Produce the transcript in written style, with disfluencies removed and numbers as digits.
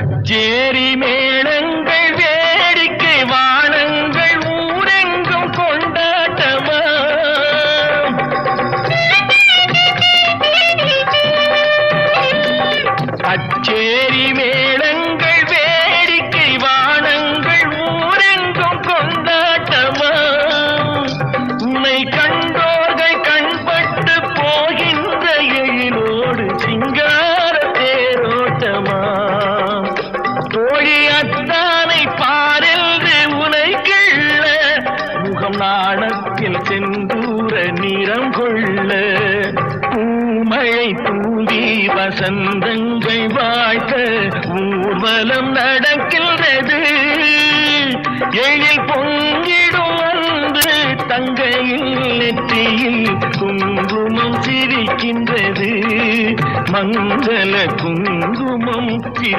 கச்சேரி மேளங்கள் வேடிக்கை வானங்கள் ஊரெங்கும் கொண்டாட்டமா கச்சேரி மேளங்கள் வேடிக்கை வானங்கள் ஊரெங்கும் கொண்டாட்டமா உன்னை கண்டோர்கள் கண்பட்டு போகின்ற எழிலோடு சிங்கார தேரோட்டமா தோழி அத்தானை பாரென்று உனை கிள்ள முகம் நாணத்தில் செந்தூர நிறம் கொள்ள பூமழை தூவி வசந்தங்கள் வாழ்க்க ஊர்வலம் நடக்கின்றது எழில் பொங்கிடும் அன்று தங்கையில் நெற்றியில் குங்குமம் சிரிக்கின்றது மங்கள குங்குமம் சிரி